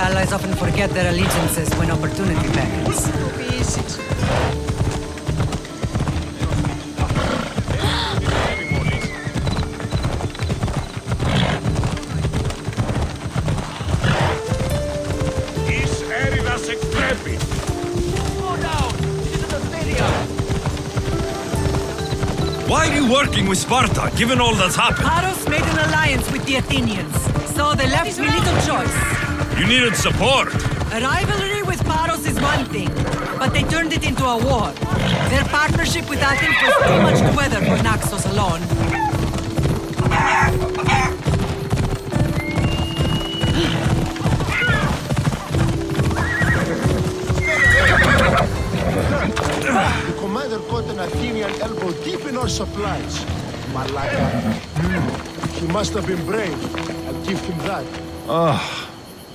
Allies often forget their allegiances when opportunity beckons. Why are you working with Sparta, given all that's happened? Paros made an alliance with the Athenians, so they left me little choice. You needed support. A rivalry with Paros is one thing, but they turned it into a war. Their partnership with Athens was too much to weather for Naxos alone. The commander caught an Athenian elbow deep in our supplies. Malaka. He must have been brave. I'll give him that.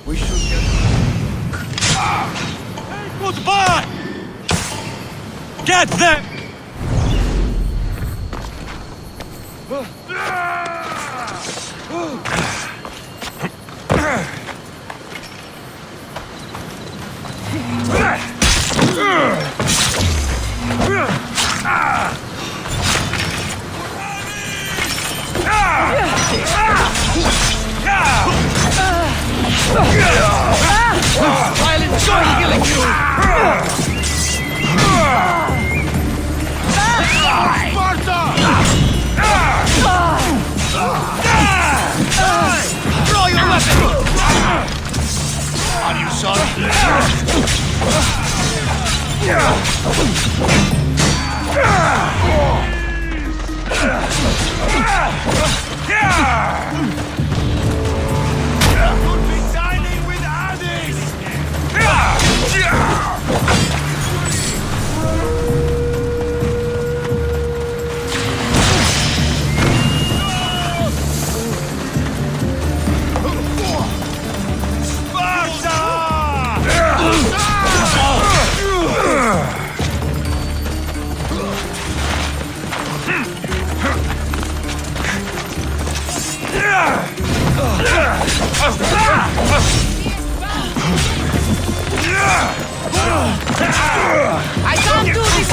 We should get... Goodbye! Get them! I'll enjoy killing you! Sparta! Throw your weapon! Are you sorry? You'll be dining with Hades! I can't do this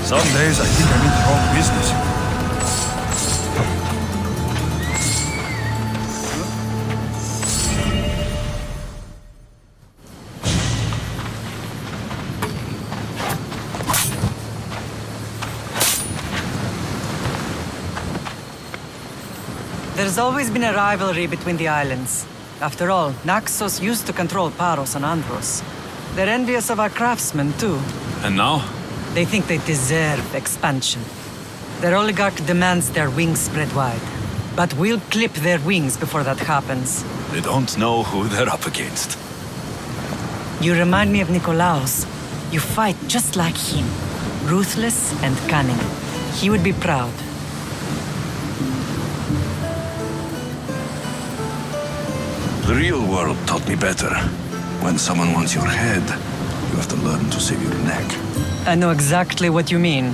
Some days I think I'm in the wrong business. There's always been a rivalry between the islands. After all, Naxos used to control Paros and Andros. They're envious of our craftsmen, too. And now? They think they deserve expansion. Their oligarch demands their wings spread wide. But we'll clip their wings before that happens. They don't know who they're up against. You remind me of Nikolaos. You fight just like him. Ruthless and cunning. He would be proud. The real world taught me better. When someone wants your head, you have to learn to save your neck. I know exactly what you mean.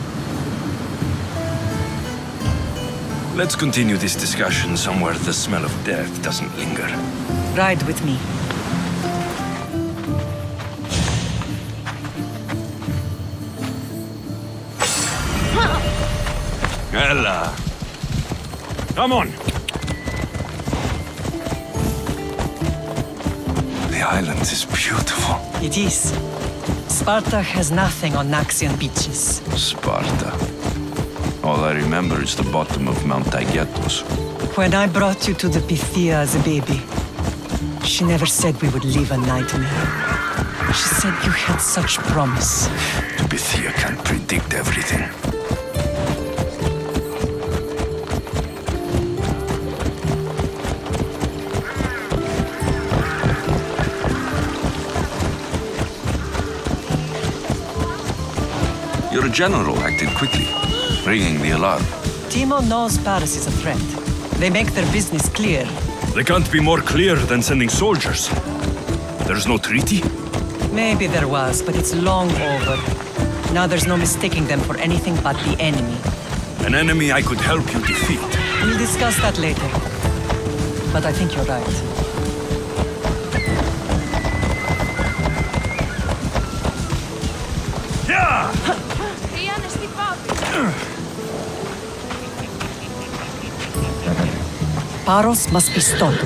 Let's continue this discussion somewhere the smell of death doesn't linger. Ride with me. Ella! Come on! island is beautiful. It is. Sparta has nothing on Naxian beaches. Sparta. All I remember is the bottom of Mount Taygetos. When I brought you to the Pythia as a baby, she never said we would live a nightmare. She said you had such promise. The Pythia can't predict everything. Your general acted quickly, ringing the alarm. Timo knows Paris is a threat. They make their business clear. They can't be more clear than sending soldiers. There's no treaty? Maybe there was, but it's long over. Now there's no mistaking them for anything but the enemy. An enemy I could help you defeat. We'll discuss that later. But I think you're right. Paros must be stopped.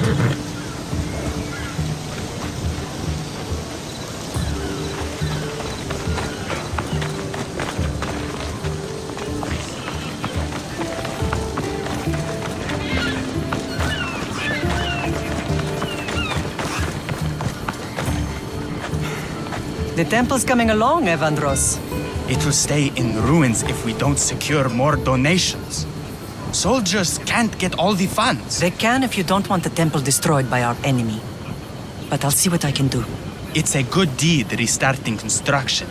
The temple's coming along, Evandros. It will stay in ruins if we don't secure more donations. Soldiers can't get all the funds. They can if you don't want the temple destroyed by our enemy. But I'll see what I can do. It's a good deed restarting construction.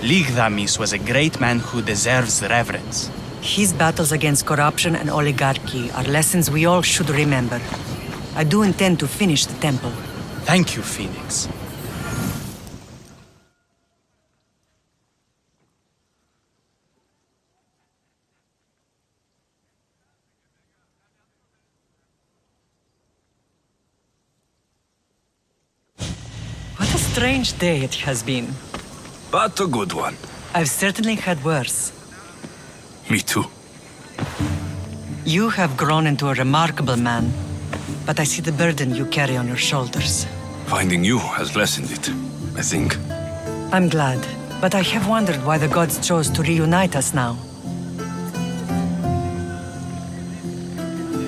Ligdamis was a great man who deserves reverence. His battles against corruption and oligarchy are lessons we all should remember. I do intend to finish the temple. Thank you, Phoenix. What a strange day it has been. But a good one. I've certainly had worse. Me too. You have grown into a remarkable man, but I see the burden you carry on your shoulders. Finding you has lessened it, I think. I'm glad, but I have wondered why the gods chose to reunite us now.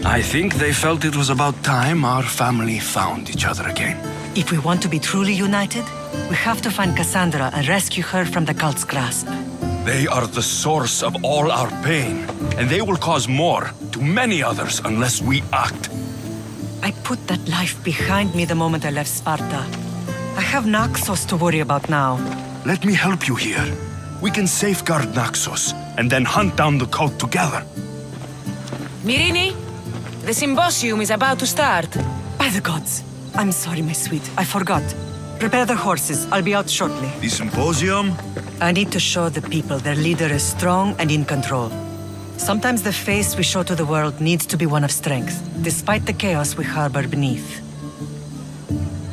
I think they felt it was about time our family found each other again. If we want to be truly united, we have to find Cassandra and rescue her from the cult's grasp. They are the source of all our pain, and they will cause more to many others unless we act. I put that life behind me the moment I left Sparta. I have Naxos to worry about now. Let me help you here. We can safeguard Naxos, and then hunt down the cult together. Myrrine, the symposium is about to start. By the gods! I'm sorry, my sweet. I forgot. Prepare the horses. I'll be out shortly. The symposium? I need to show the people their leader is strong and in control. Sometimes the face we show to the world needs to be one of strength, despite the chaos we harbor beneath.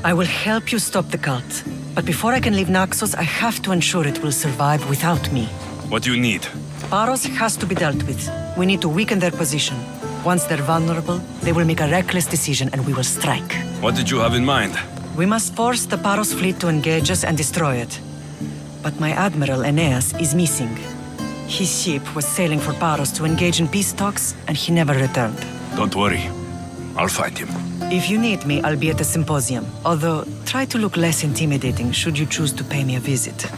I will help you stop the cult, but before I can leave Naxos, I have to ensure it will survive without me. What do you need? Paros has to be dealt with. We need to weaken their position. Once they're vulnerable, they will make a reckless decision and we will strike. What did you have in mind? We must force the Paros fleet to engage us and destroy it. But my admiral, Aeneas, is missing. His ship was sailing for Paros to engage in peace talks, and he never returned. Don't worry. I'll find him. If you need me, I'll be at the symposium. Although, try to look less intimidating should you choose to pay me a visit.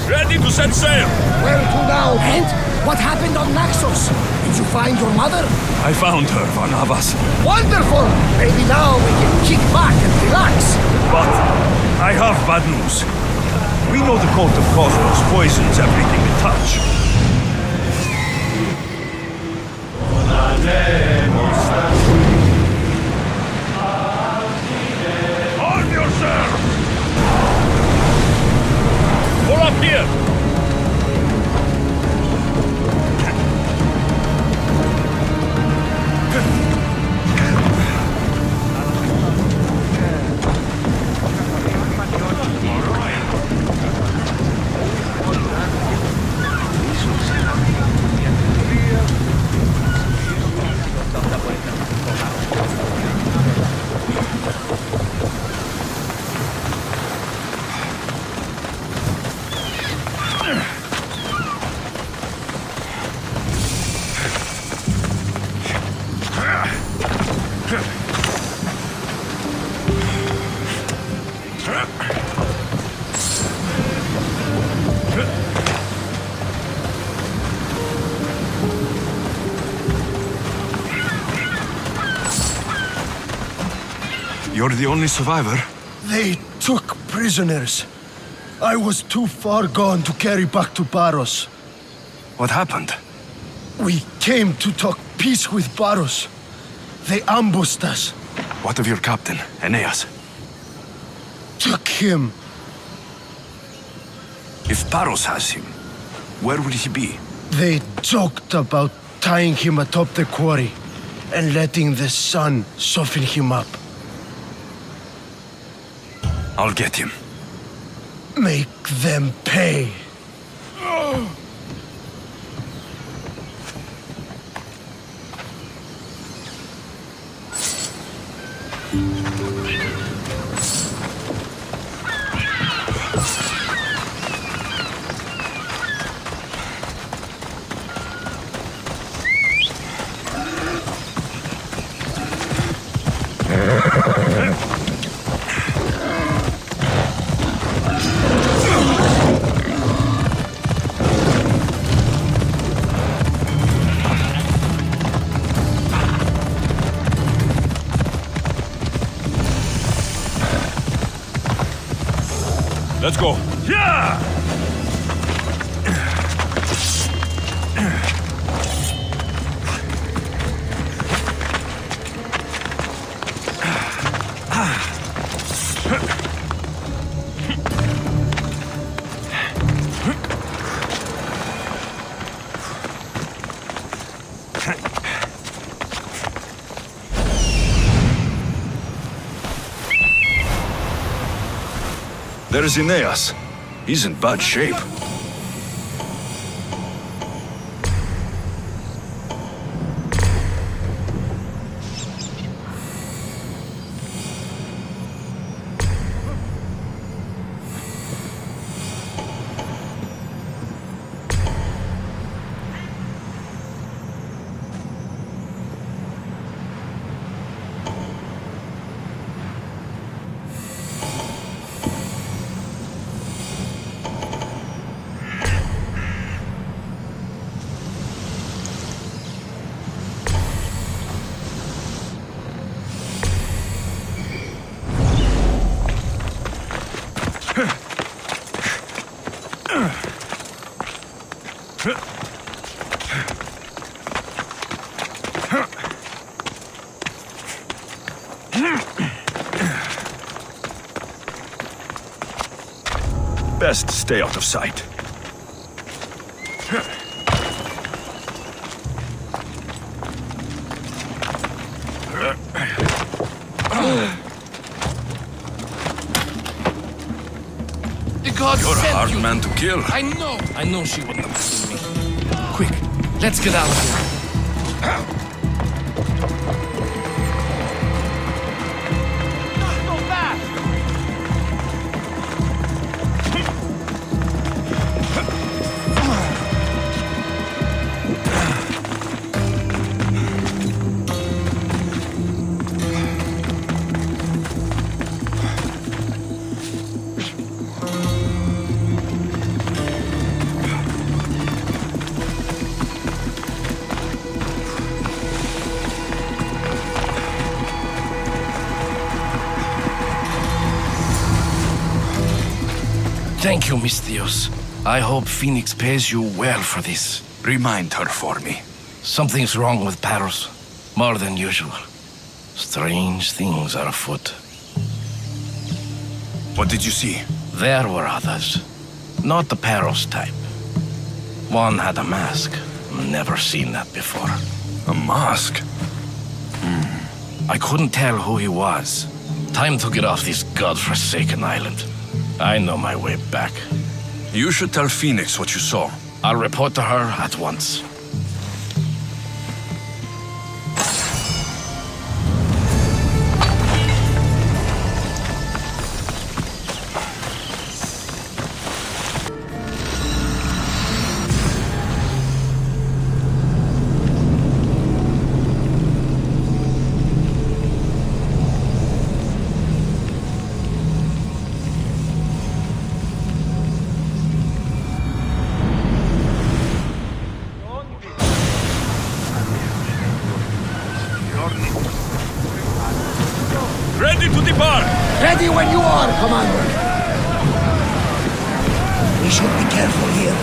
Ready to set sail! Where to now? And What happened on Naxos? Did you find your mother? I found her, Barnabas. Wonderful! Maybe now we can kick back and relax. But I have bad news. We know the cult of Cosmos poisons everything we touch. Arm yourself! Pull up here! You're the only survivor? They took prisoners. I was too far gone to carry back to Paros. What happened? We came to talk peace with Paros. They ambushed us. What of your captain, Aeneas? Took him. If Paros has him, where will he be? They joked about tying him atop the quarry and letting the sun soften him up. I'll get him. Make them pay. Let's go. Yeah! There's Aeneas. He's in bad shape. Best stay out of sight. The gods You're a sent hard you. man to kill. I know she wouldn't have seen me. Quick, let's get out of here. Thank you, misthios. I hope Phoenix pays you well for this. Remind her for me. Something's wrong with Paros. More than usual. Strange things are afoot. What did you see? There were others. Not the Paros type. One had a mask. Never seen that before. A mask? I couldn't tell who he was. Time to get off this godforsaken island. I know my way back. You should tell Phoenix what you saw. I'll report to her at once. Ready to depart! Ready when you are, Commander! We should be careful here.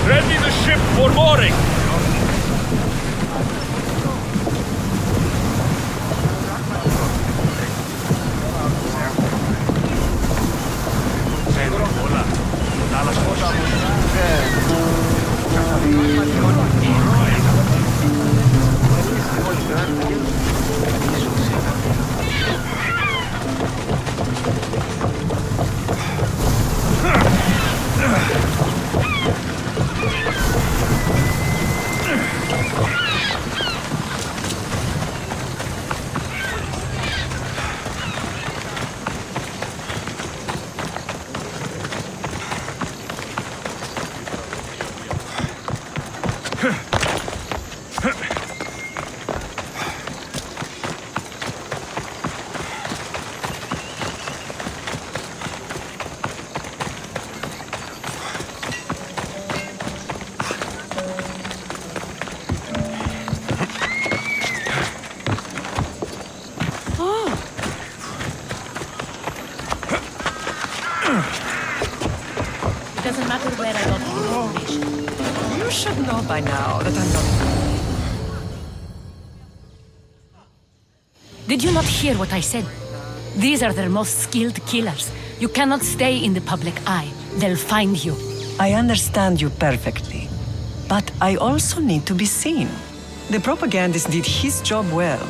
Ready the ship for mooring! It doesn't matter where I got the information. You should know by now that I'm not... Did you not hear what I said? These are their most skilled killers. You cannot stay in the public eye. They'll find you. I understand you perfectly. But I also need to be seen. The propagandist did his job well.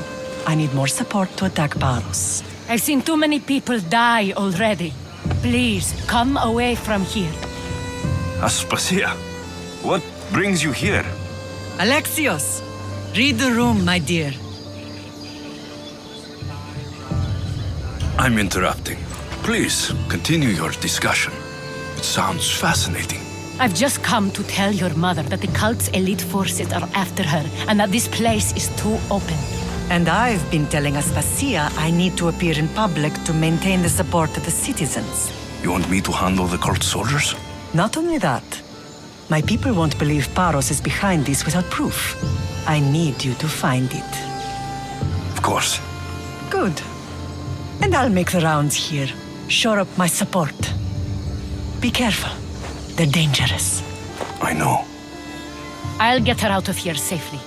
I need more support to attack Paros. I've seen too many people die already. Please, come away from here. Aspasia, what brings you here? Alexios! Read the room, my dear. I'm interrupting. Please, continue your discussion. It sounds fascinating. I've just come to tell your mother that the cult's elite forces are after her, and that this place is too open. And I've been telling Aspasia I need to appear in public to maintain the support of the citizens. You want me to handle the cult soldiers? Not only that, my people won't believe Paros is behind this without proof. I need you to find it. Of course. Good. And I'll make the rounds here. Shore up my support. Be careful. They're dangerous. I know. I'll get her out of here safely.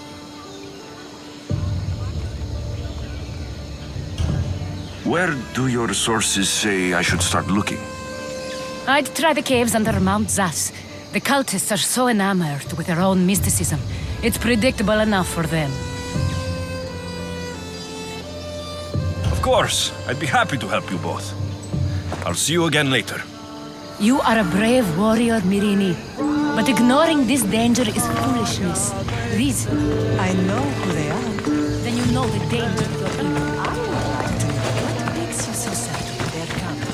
Where do your sources say I should start looking? I'd try the caves under Mount Zas. The cultists are so enamored with their own mysticism. It's predictable enough for them. Of course. I'd be happy to help you both. I'll see you again later. You are a brave warrior, Myrine. But ignoring this danger is foolishness. These... I know who they are. Then you know the danger you're in. I would like to know what makes you so certain they're coming.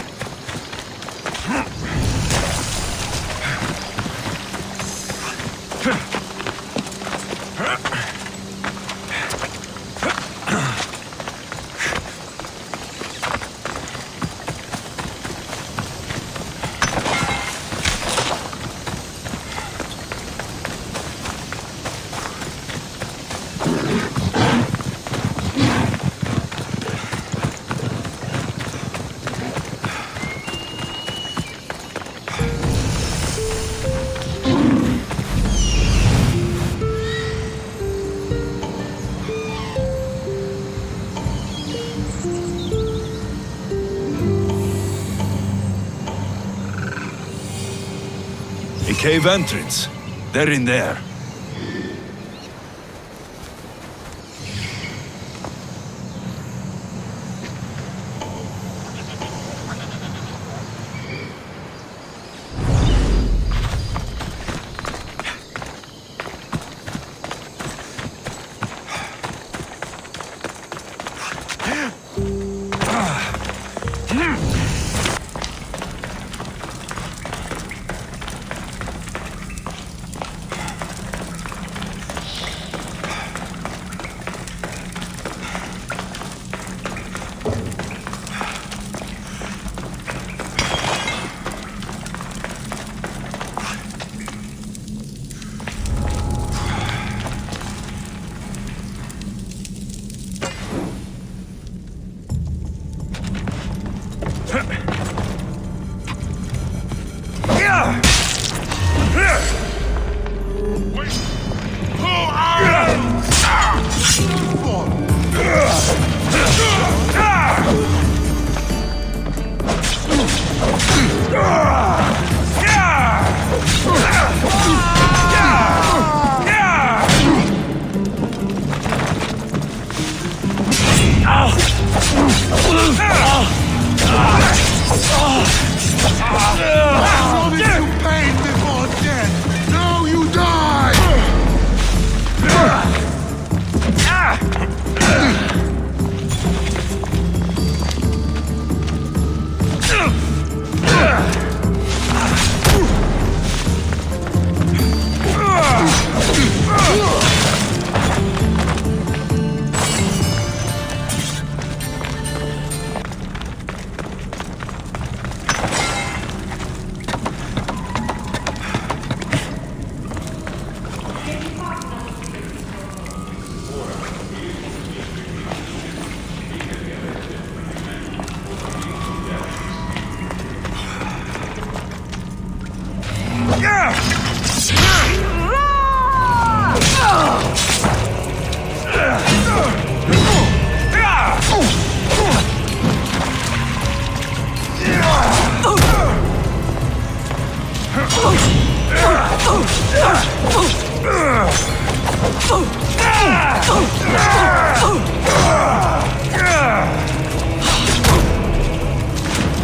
A cave entrance. They're in there.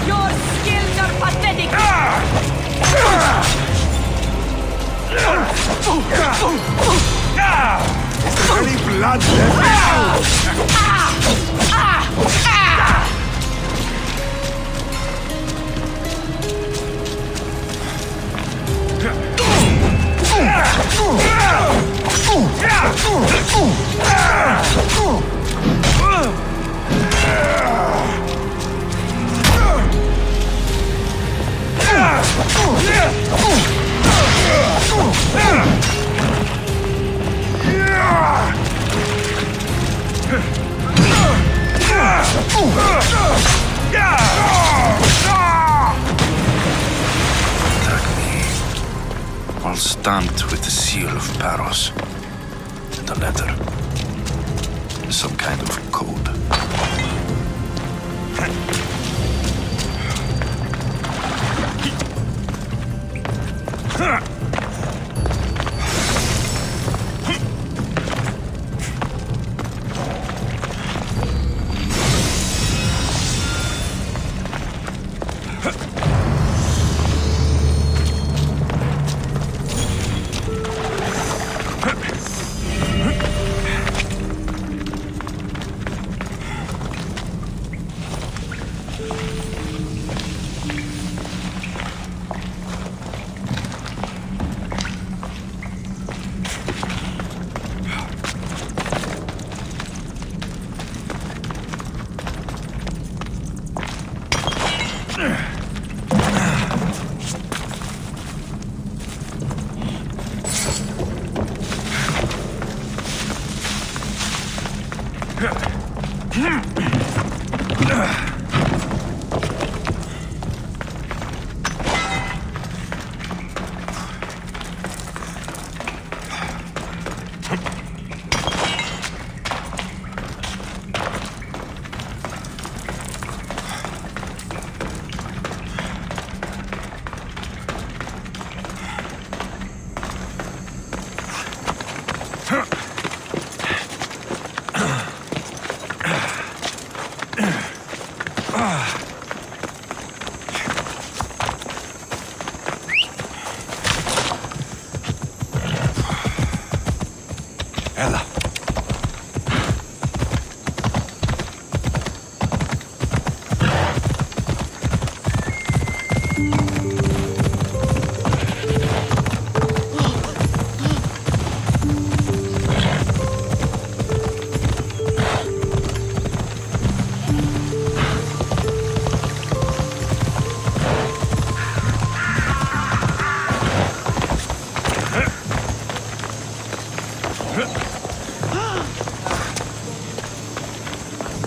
Your skills are pathetic! Is there any blood left? All stamped with the seal of Paros. And a letter. Some kind of code.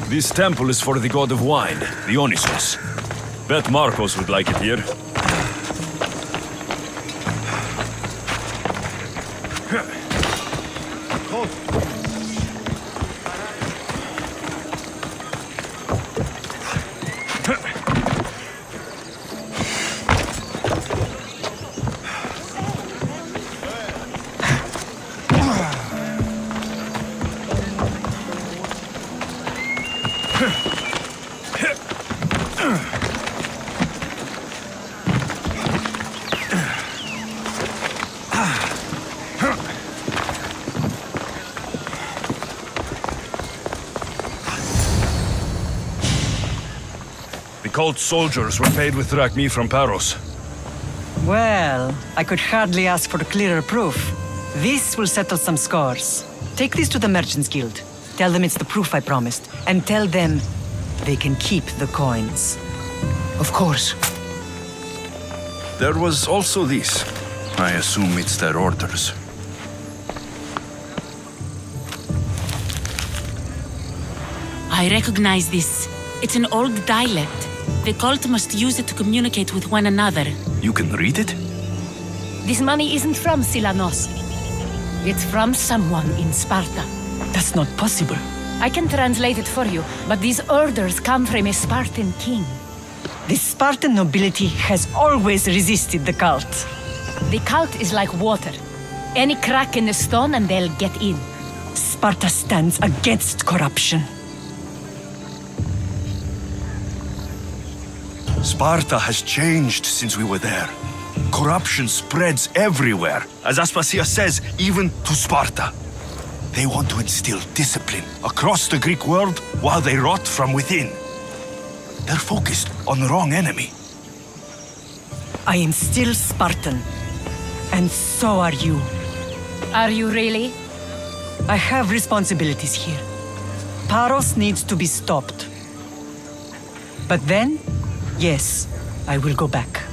This temple is for the god of wine, Dionysus. Bet Marcos would like it here. The cult soldiers were paid with drachmi from Paros. Well, I could hardly ask for clearer proof. This will settle some scores. Take this to the Merchants Guild. Tell them it's the proof I promised. And tell them they can keep the coins. Of course. There was also this. I assume it's their orders. I recognize this. It's an old dialect. The cult must use it to communicate with one another. You can read it? This money isn't from Silanos. It's from someone in Sparta. That's not possible. I can translate it for you, but these orders come from a Spartan king. The Spartan nobility has always resisted the cult. The cult is like water. Any crack in the stone and they'll get in. Sparta stands against corruption. Sparta has changed since we were there. Corruption spreads everywhere. As Aspasias says, even to Sparta. They want to instill discipline across the Greek world while they rot from within. They're focused on the wrong enemy. I am still Spartan. And so are you. Are you really? I have responsibilities here. Paros needs to be stopped. But then, yes, I will go back.